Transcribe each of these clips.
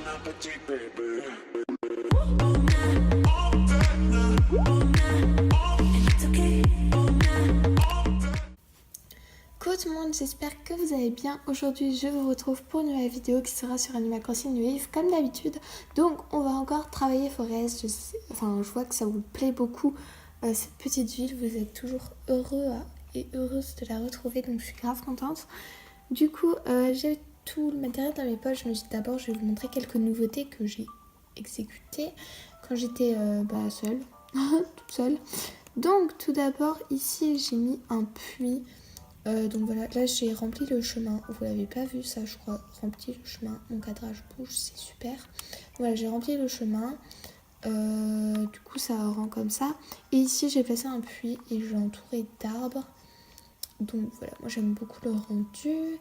Coucou tout le monde, j'espère que vous allez bien. Aujourd'hui je vous retrouve pour une nouvelle vidéo qui sera sur Animal Crossing New Leaf comme d'habitude. Donc on va encore travailler Forest. Je vois que ça vous plaît beaucoup cette petite ville. Vous êtes toujours heureux et heureuse de la retrouver, donc je suis grave contente. Du coup j'ai tout le matériel dans mes poches. Je me dis d'abord je vais vous montrer quelques nouveautés que j'ai exécutées quand j'étais seule, toute seule. Donc tout d'abord ici j'ai mis un puits. Donc voilà, là j'ai rempli le chemin, vous l'avez pas vu ça je crois, rempli le chemin, mon cadrage bouge, c'est super. Voilà, j'ai rempli le chemin, du coup ça rend comme ça. Et ici j'ai placé un puits et je l'ai entouré d'arbres. Donc voilà, moi j'aime beaucoup le rendu.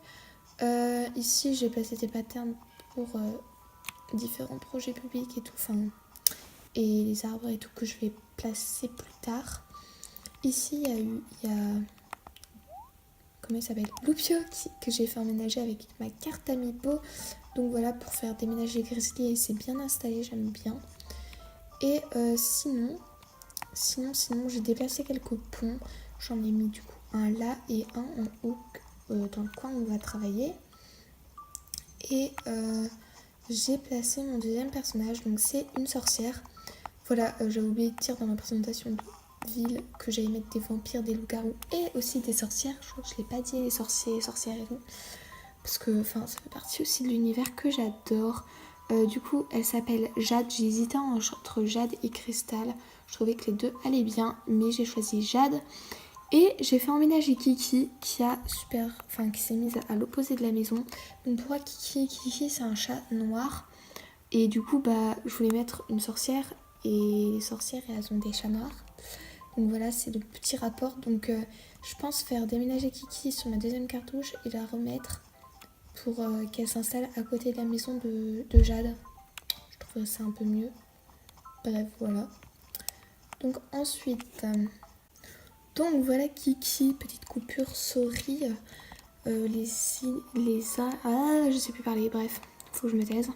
Ici j'ai placé des patterns pour différents projets publics et tout, et les arbres et tout que je vais placer plus tard. Ici il y a comment il s'appelle, Loupio, que j'ai fait emménager avec ma carte Amiibo. Donc voilà, pour faire déménager Grizzly, et c'est bien installé, j'aime bien. Et sinon j'ai déplacé quelques ponts. J'en ai mis du coup un là et un en haut dans le coin où on va travailler. Et j'ai placé mon deuxième personnage, donc c'est une sorcière. Voilà, j'avais oublié de dire dans ma présentation de ville que j'allais mettre des vampires, des loups-garous et aussi des sorcières. Je crois que je l'ai pas dit, les sorciers, sorcières et tout, parce que ça fait partie aussi de l'univers que j'adore. Du coup elle s'appelle Jade. J'ai hésité entre Jade et Cristal, je trouvais que les deux allaient bien, mais j'ai choisi Jade. Et j'ai fait emménager Kiki qui s'est mise à l'opposé de la maison. Donc pour moi Kiki c'est un chat noir, et du coup je voulais mettre une sorcière, et les sorcières elles ont des chats noirs. Donc voilà, c'est le petit rapport. Donc je pense faire déménager Kiki sur ma deuxième cartouche et la remettre pour qu'elle s'installe à côté de la maison de Jade. Je trouverais ça un peu mieux. Bref, voilà. Donc ensuite, donc voilà Kiki, petite coupure, sorry. Je sais plus parler, bref, faut que je me taise.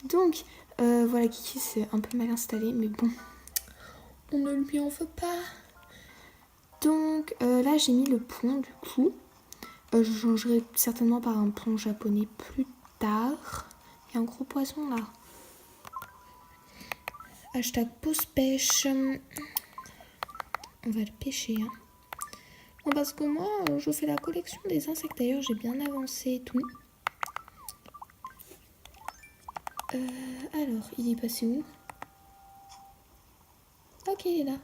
Donc voilà, Kiki c'est un peu mal installé, mais bon, on ne lui en veut pas. Donc là j'ai mis le pont du coup. Je changerai certainement par un pont japonais plus tard. Il y a un gros poisson là. Hashtag pause pêche. On va le pêcher. Hein. Bon, parce que moi je fais la collection des insectes. D'ailleurs j'ai bien avancé et tout. Alors il est passé où? Ok, il est là.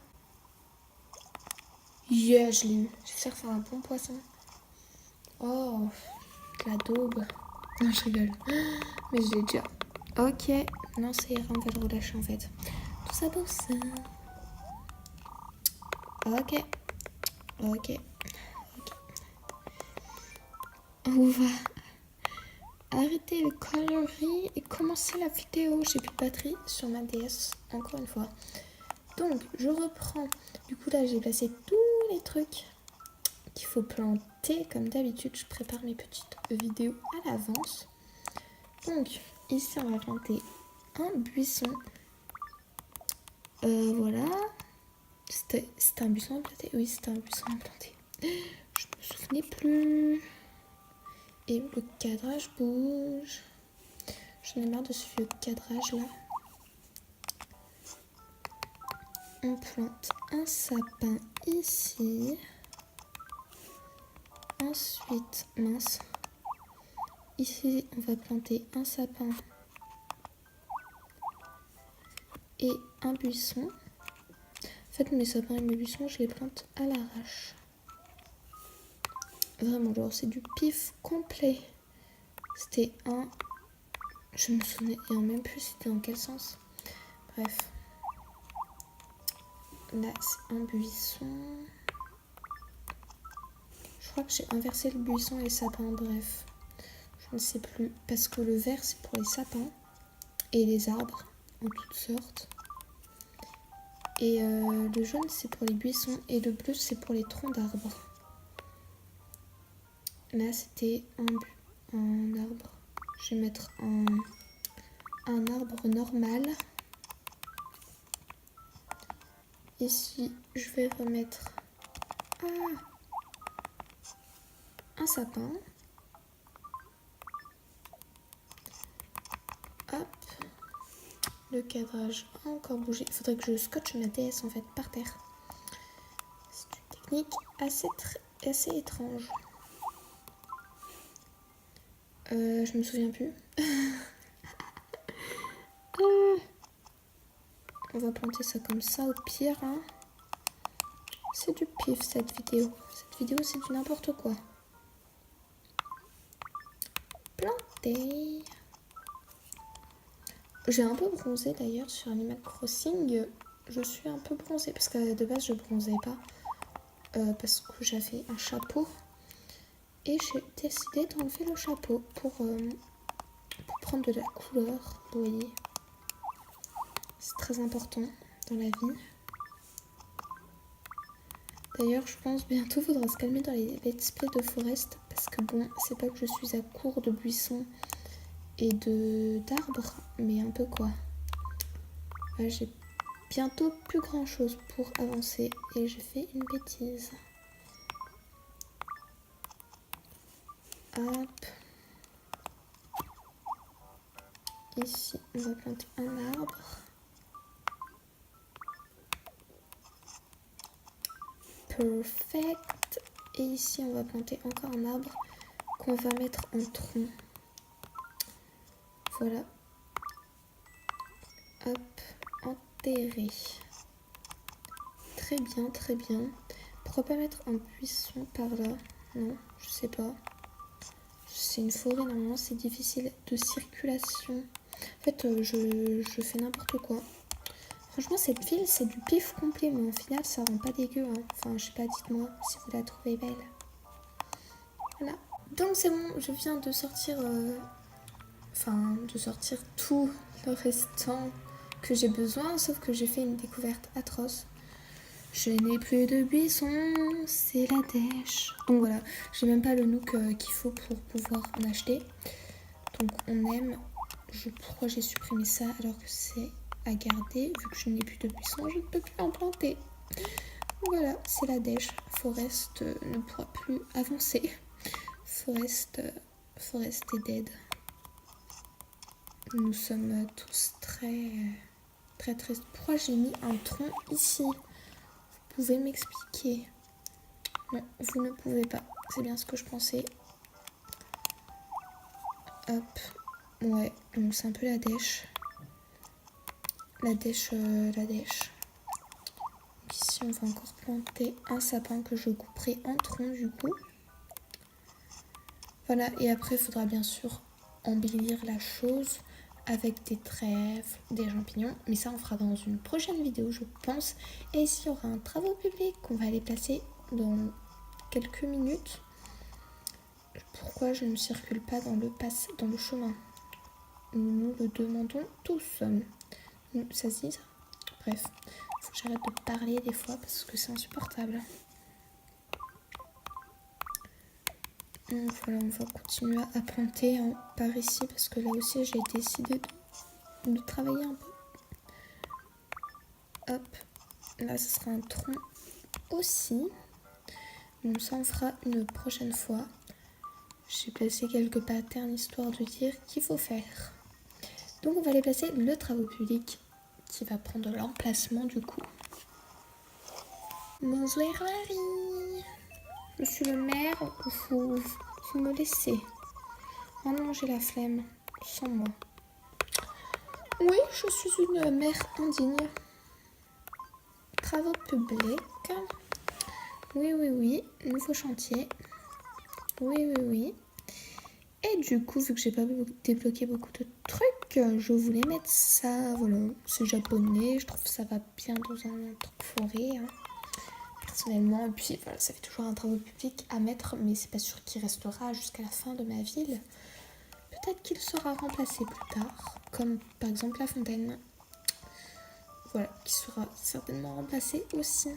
Yeah, je l'ai eu. J'espère que c'est un bon poisson. Oh, la daube. Non, je rigole. Mais je l'ai déjà. Ok. Non, ça ira, on va le relâcher en fait. Tout ça pour ça. Ok. On va arrêter le coloris et commencer la vidéo. J'ai plus de batterie sur ma DS, encore une fois. Donc, je reprends. Du coup, là, j'ai placé tous les trucs qu'il faut planter. Comme d'habitude, je prépare mes petites vidéos à l'avance. Donc, ici, on va planter un buisson. Voilà. C'était un buisson à planter? Oui, c'était un buisson à planter. Je me souvenais plus. Et le cadrage bouge. J'en ai marre de ce vieux cadrage là. On plante un sapin ici. Ensuite, mince. Ici, on va planter un sapin et un buisson. En fait, mes sapins et mes buissons, je les plante à l'arrache. Vraiment, genre, c'est du pif complet. C'était un... Je me souvenais même plus c'était dans quel sens. Bref. Là, c'est un buisson. Je crois que j'ai inversé le buisson et les sapins, bref. Je ne sais plus. Parce que le vert, c'est pour les sapins et les arbres, en toutes sortes. Et le jaune, c'est pour les buissons. Et le bleu, c'est pour les troncs d'arbres. Là, c'était un arbre. Je vais mettre un arbre normal. Ici, je vais remettre un sapin. Hop. Le cadrage a encore bougé. Il faudrait que je scotche ma déesse en fait par terre. C'est une technique assez étrange. Je me souviens plus. On va planter ça comme ça au pire. Hein. C'est du pif cette vidéo. Cette vidéo c'est du n'importe quoi. Planter. J'ai un peu bronzé d'ailleurs sur Animal Crossing. Je suis un peu bronzée parce que de base je bronzais pas. Parce que j'avais un chapeau. Et j'ai décidé d'enlever le chapeau pour prendre de la couleur. Vous voyez. C'est très important dans la vie. D'ailleurs, je pense bientôt faudra se calmer dans les let's play de Forest. Parce que bon, c'est pas que je suis à court de buissons et d'arbres, mais un peu quoi. Ouais, j'ai bientôt plus grand chose pour avancer et j'ai fait une bêtise. Hop. Ici, on va planter un arbre. Perfect. Et ici, on va planter encore un arbre qu'on va mettre en tronc. Voilà. Hop. Enterré. Très bien, très bien. Pourquoi pas mettre un buisson par là? Non, je sais pas. C'est une forêt, normalement, c'est difficile de circulation. En fait, je fais n'importe quoi. Franchement, cette ville, c'est du pif complet, mais au final, ça rend pas dégueu. Hein. Enfin, je sais pas, dites-moi si vous la trouvez belle. Voilà. Donc, c'est bon, je viens de sortir... de sortir tout le restant que j'ai besoin, sauf que j'ai fait une découverte atroce. Je n'ai plus de buissons, c'est la dèche. Donc voilà, j'ai même pas le nook qu'il faut pour pouvoir en acheter. Donc on aime... Pourquoi j'ai supprimé ça alors que c'est à garder? Vu que je n'ai plus de buissons, je ne peux plus en planter. Voilà, c'est la dèche. Forest ne pourra plus avancer. Forest est dead. Nous sommes tous très tristes. Pourquoi j'ai mis un tronc ici? Vous pouvez m'expliquer? Non, vous ne pouvez pas. C'est bien ce que je pensais. Hop. Ouais, donc c'est un peu la dèche. La dèche. Donc ici, on va encore planter un sapin que je couperai en tronc du coup. Voilà, et après, il faudra bien sûr embellir la chose avec des trèfles, des champignons. Mais ça, on fera dans une prochaine vidéo, je pense. Et ici, il y aura un travaux public qu'on va aller placer dans quelques minutes. Pourquoi je ne circule pas dans le chemin? Nous le demandons tous. Ça se dit ça? Bref, faut que j'arrête de parler des fois parce que c'est insupportable. Donc voilà, on va continuer à planter par ici parce que là aussi j'ai décidé de travailler un peu. Hop, là ce sera un tronc aussi. Donc ça on fera une prochaine fois. J'ai placé quelques patterns histoire de dire qu'il faut faire. Donc on va aller placer le travaux public qui va prendre l'emplacement du coup. Bonjour Marie. Monsieur le maire, vous me laissez. Oh non, j'ai la flemme. Sans moi. Oui, je suis une mère indigne. Travaux publics. Oui. Nouveau chantier. Oui. Et du coup, vu que j'ai pas débloqué beaucoup de trucs, je voulais mettre ça. Voilà, c'est japonais. Je trouve que ça va bien dans un truc forêt. Hein. Personnellement, et puis voilà, ça fait toujours un travaux public à mettre, mais c'est pas sûr qu'il restera jusqu'à la fin de ma ville. Peut-être qu'il sera remplacé plus tard, comme par exemple la fontaine. Voilà, qui sera certainement remplacé aussi.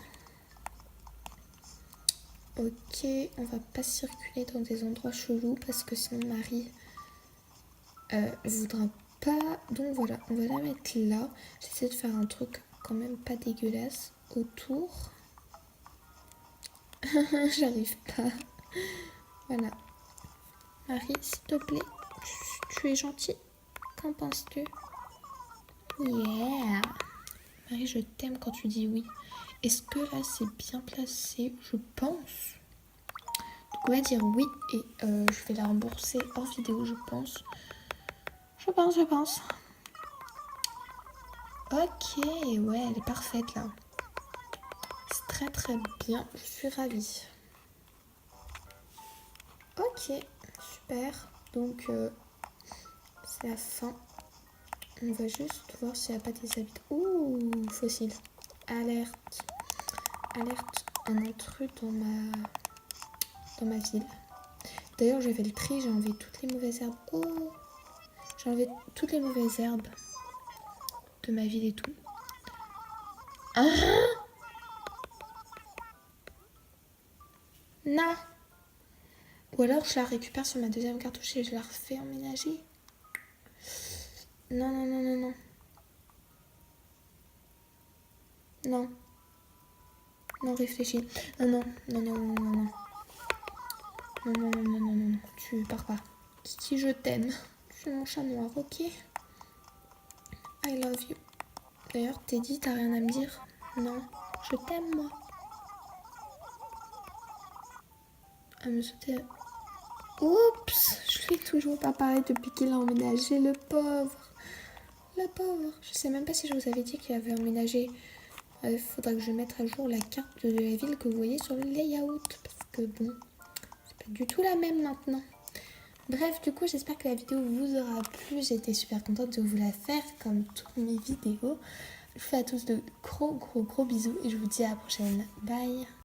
Ok, on va pas circuler dans des endroits chelous parce que sinon Marie voudra pas. Donc voilà, on va la mettre là. J'essaie de faire un truc quand même pas dégueulasse autour. J'arrive pas. Voilà. Marie, s'il te plaît, tu es gentille. Qu'en penses-tu? Yeah. Marie, je t'aime quand tu dis oui. Est-ce que là c'est bien placé? Je pense. Donc on va dire oui et je vais la rembourser hors vidéo, je pense. Je pense. Ok, ouais, elle est parfaite là. C'est très très bien, je suis ravie. Ok, super. Donc c'est la fin. On va juste voir s'il n'y a pas des habitants. Ouh, fossile. Alerte. Alerte, un intrus dans ma ville. D'ailleurs, j'ai fait le tri, j'ai enlevé toutes les mauvaises herbes. Oh, j'ai enlevé toutes les mauvaises herbes de ma ville et tout. Ah non. Ou alors je la récupère sur ma deuxième cartouche et je la refais emménager. Non. Non, réfléchis. Non. Non. Tu pars pas. Kiki, je t'aime. Tu es mon chat noir, ok? I love you. D'ailleurs, Teddy, t'as rien à me dire? Non. Je t'aime, moi. À me sauter. Oups, je lui ai toujours pas parlé depuis qu'il a emménagé, le pauvre. Le pauvre. Je sais même pas si je vous avais dit qu'il avait emménagé. Il faudra que je mette à jour la carte de la ville que vous voyez sur le layout. Parce que bon, c'est pas du tout la même maintenant. Bref, du coup, j'espère que la vidéo vous aura plu. J'étais super contente de vous la faire comme toutes mes vidéos. Je vous fais à tous de gros bisous et je vous dis à la prochaine. Bye.